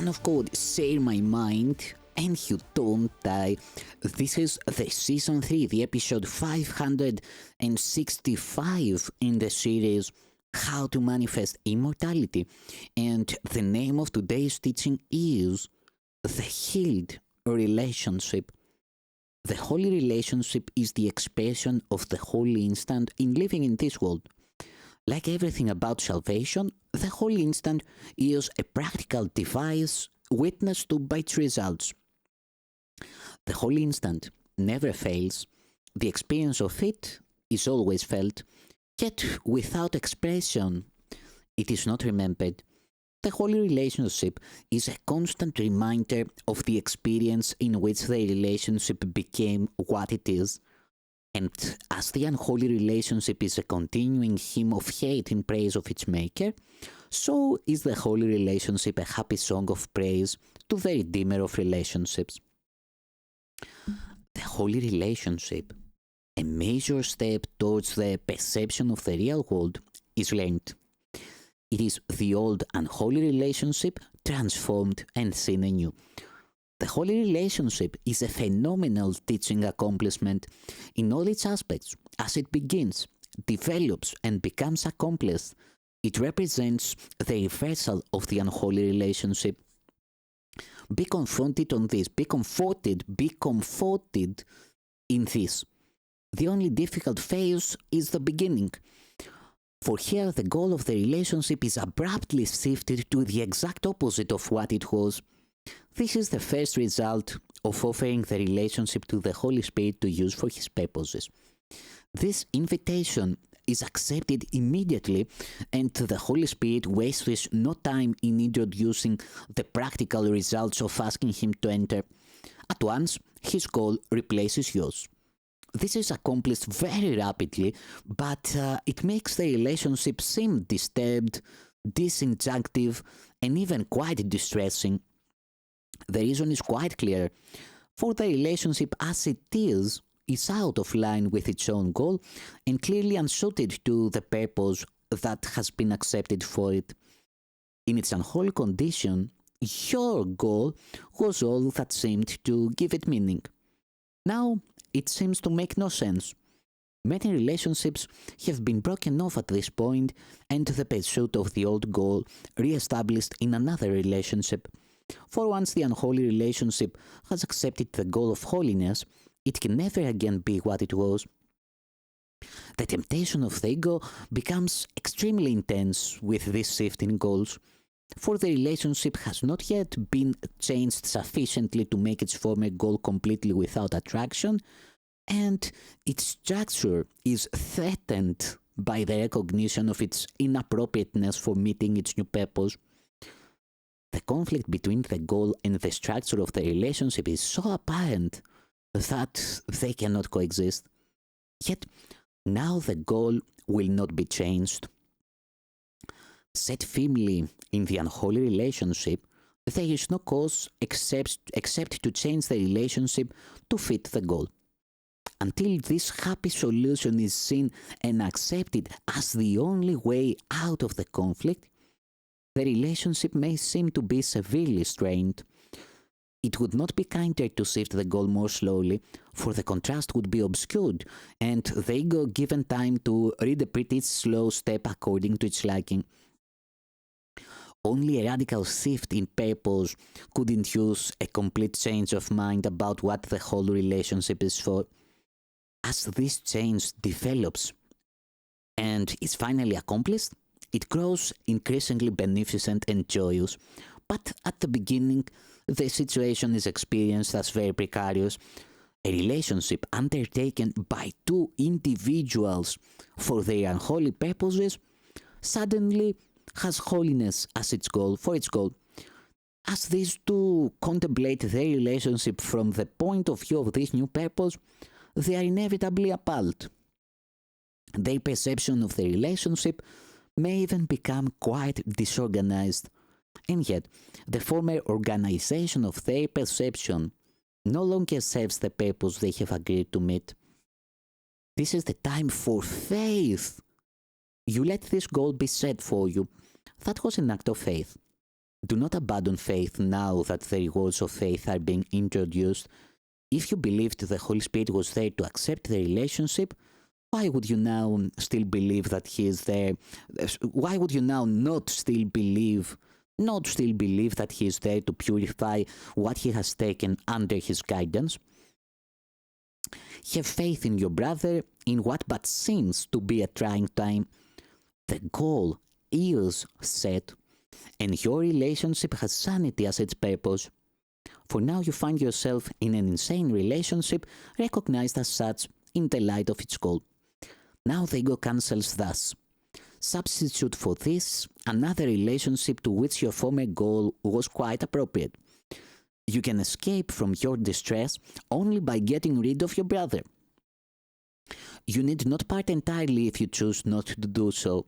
son of God, share my mind, and you don't die. This is the season 3, the episode 565 in the series How to Manifest Immortality. And the name of today's teaching is The Healed Relationship. The holy relationship is the expression of the holy instant in living in this world. Like everything about salvation, the holy instant is a practical device witnessed to by its results. The holy instant never fails. The experience of it is always felt, yet without expression, it is not remembered. The holy relationship is a constant reminder of the experience in which the relationship became what it is. And as the unholy relationship is a continuing hymn of hate in praise of its maker, so is the holy relationship a happy song of praise to the Redeemer of relationships. The holy relationship, a major step towards the perception of the real world, is learned. It is the old unholy relationship transformed and seen anew. The holy relationship is a phenomenal teaching accomplishment in all its aspects. As it begins, develops, and becomes accomplished, it represents the reversal of the unholy relationship. Be confronted on this, be comforted in this. The only difficult phase is the beginning. For here, the goal of the relationship is abruptly shifted to the exact opposite of what it was. This is the first result of offering the relationship to the Holy Spirit to use for His purposes. This invitation is accepted immediately, and the Holy Spirit wastes no time in introducing the practical results of asking Him to enter. At once, His goal replaces yours. This is accomplished very rapidly, but it makes the relationship seem disturbed, disinjunctive, and even quite distressing. The reason is quite clear. For the relationship as it is out of line with its own goal and clearly unsuited to the purpose that has been accepted for it. In its unholy condition, your goal was all that seemed to give it meaning. Now, it seems to make no sense. Many relationships have been broken off at this point and the pursuit of the old goal re-established in another relationship. For once the unholy relationship has accepted the goal of holiness, it can never again be what it was. The temptation of the ego becomes extremely intense with this shift in goals, for the relationship has not yet been changed sufficiently to make its former goal completely without attraction, and its structure is threatened by the recognition of its inappropriateness for meeting its new purpose. The conflict between the goal and the structure of the relationship is so apparent that they cannot coexist. Yet, now the goal will not be changed. Set firmly in the unholy relationship, there is no cause except to change the relationship to fit the goal. Until this happy solution is seen and accepted as the only way out of the conflict, the relationship may seem to be severely strained. It would not be kinder to shift the goal more slowly, for the contrast would be obscured, and the ego given time to reinterpret each slow step according to its liking. Only a radical shift in purpose could induce a complete change of mind about what the whole relationship is for. As this change develops and is finally accomplished, it grows increasingly beneficent and joyous, but at the beginning, the situation is experienced as very precarious. A relationship undertaken by two individuals for their unholy purposes suddenly has holiness as its goal, As these two contemplate their relationship from the point of view of this new purpose, they are inevitably appalled. Their perception of the relationship may even become quite disorganized. And yet, the former organization of their perception no longer serves the purpose they have agreed to meet. This is the time for faith. You let this goal be set for you. That was an act of faith. Do not abandon faith now that the rewards of faith are being introduced. If you believed the Holy Spirit was there to accept the relationship, why would you now still believe that He is there? Why would you now not still believe that He is there to purify what He has taken under His guidance? Have faith in your brother in what but seems to be a trying time. The goal is set, and your relationship has sanity as its purpose. For now you find yourself in an insane relationship recognized as such in the light of its goal. Now the ego cancels thus. Substitute for this another relationship to which your former goal was quite appropriate. You can escape from your distress only by getting rid of your brother. You need not part entirely if you choose not to do so,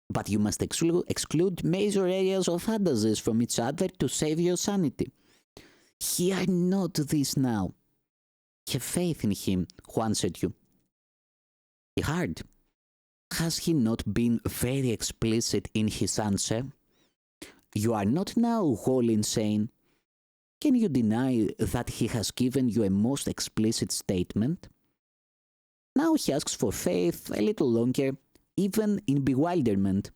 but you must exclude major areas of fantasies from each other to save your sanity. Hear not this now. Have faith in Him who answered you. He heard. Has He not been very explicit in His answer? You are not now wholly insane. Can you deny that He has given you a most explicit statement? Now He asks for faith a little longer, even in bewilderment.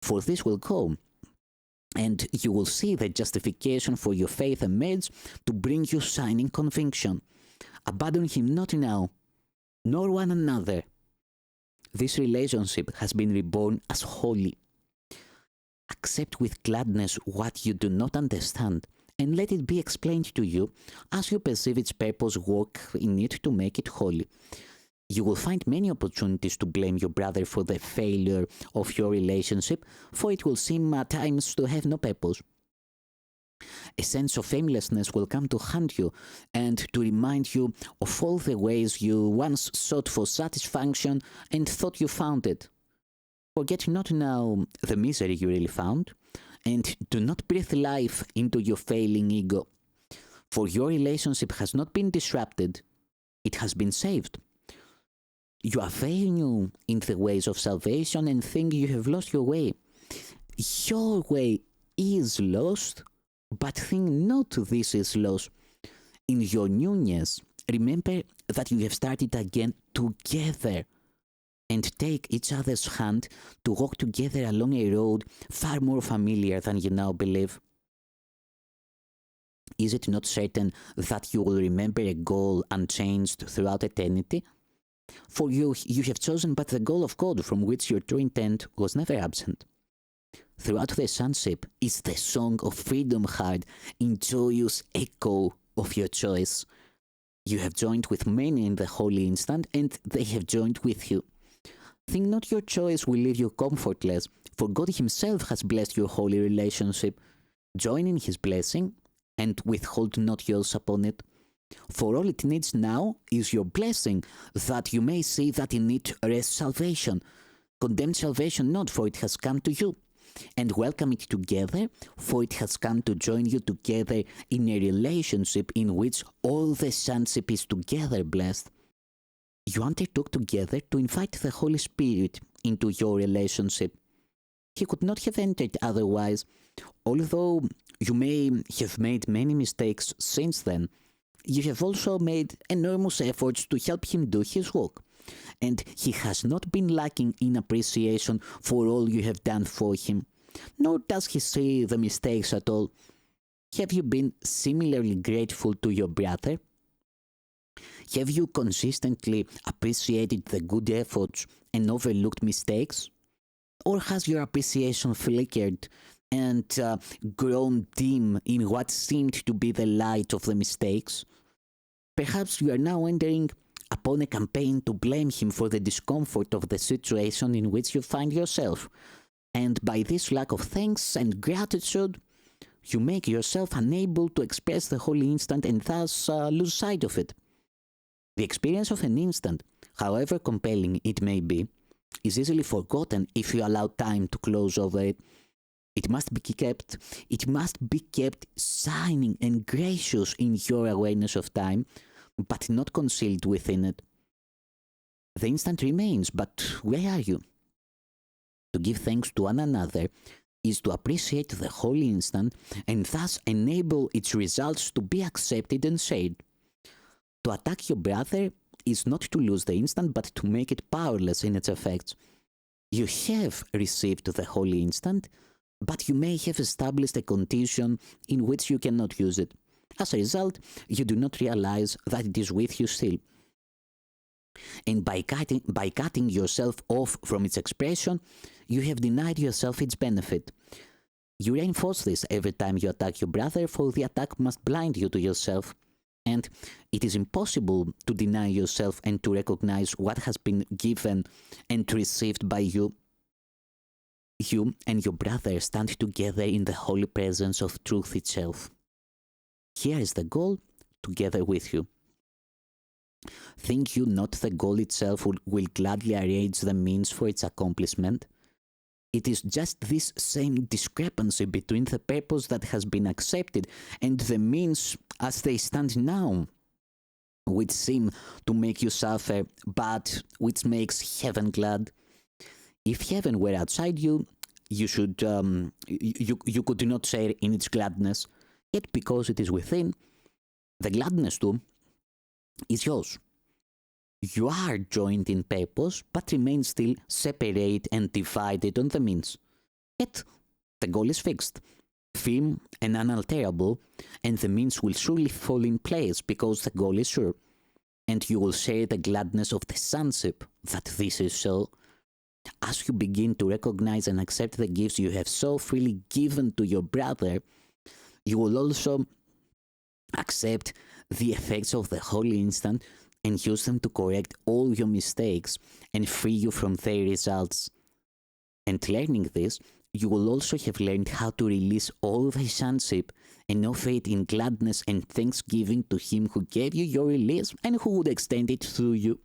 For this will come, and you will see the justification for your faith emerge to bring you shining conviction. Abandon Him not now, nor one another. This relationship has been reborn as holy. Accept with gladness what you do not understand, and let it be explained to you as you perceive its purpose work in it to make it holy. You will find many opportunities to blame your brother for the failure of your relationship, for it will seem at times to have no purpose. A sense of aimlessness will come to haunt you and to remind you of all the ways you once sought for satisfaction and thought you found it. Forget not now the misery you really found, and do not breathe life into your failing ego. For your relationship has not been disrupted, it has been saved. You are very new in the ways of salvation and think you have lost your way. Your way is lost, but think not this is lost. In your newness, remember that you have started again together, and take each other's hand to walk together along a road far more familiar than you now believe. Is it not certain that you will remember a goal unchanged throughout eternity? For you have chosen but the goal of God from which your true intent was never absent. Throughout the sonship is the song of freedom heard in joyous echo of your choice. You have joined with many in the holy instant, and they have joined with you. Think not your choice will leave you comfortless, for God Himself has blessed your holy relationship. Join in His blessing, and withhold not yours upon it. For all it needs now is your blessing, that you may see that in it rests salvation. Condemn salvation not, for it has come to you, and welcome it together, for it has come to join you together in a relationship in which all the sonship is together blessed. You undertook together to invite the Holy Spirit into your relationship. He could not have entered otherwise, although you may have made many mistakes since then. You have also made enormous efforts to help him do his work, and he has not been lacking in appreciation for all you have done for him, nor does he see the mistakes at all. Have you been similarly grateful to your brother? Have you consistently appreciated the good efforts and overlooked mistakes? Or has your appreciation flickered and grown dim in what seemed to be the light of the mistakes? Perhaps you are now entering upon a campaign to blame him for the discomfort of the situation in which you find yourself, and by this lack of thanks and gratitude, you make yourself unable to express the holy instant and thus lose sight of it. The experience of an instant, however compelling it may be, is easily forgotten if you allow time to close over it. It must be kept shining and gracious in your awareness of time, but not concealed within it. The instant remains, but where are you? To give thanks to one another, is to appreciate the holy instant and thus enable its results to be accepted and shared. To attack your brother is not to lose the instant, but to make it powerless in its effects. You have received the holy instant, but you may have established a condition in which you cannot use it. As a result, you do not realize that it is with you still. And by cutting yourself off from its expression, you have denied yourself its benefit. You reinforce this every time you attack your brother, for the attack must blind you to yourself. And it is impossible to deny yourself and to recognize what has been given and received by you. You and your brother stand together in the holy presence of truth itself. Here is the goal, together with you. Think you not the goal itself will gladly arrange the means for its accomplishment? It is just this same discrepancy between the purpose that has been accepted and the means as they stand now, which seem to make you suffer, but which makes heaven glad. If heaven were outside you, you could not share in its gladness. Yet because it is within, the gladness too is yours. You are joined in purpose, but remain still separate and divided on the means. Yet the goal is fixed, firm and unalterable, and the means will surely fall in place because the goal is sure. And you will share the gladness of the sonship that this is so. As you begin to recognize and accept the gifts you have so freely given to your brother, you will also accept the effects of the holy instant and use them to correct all your mistakes and free you from their results. And learning this, you will also have learned how to release all the sonship and offer it in gladness and thanksgiving to Him who gave you your release and who would extend it through you.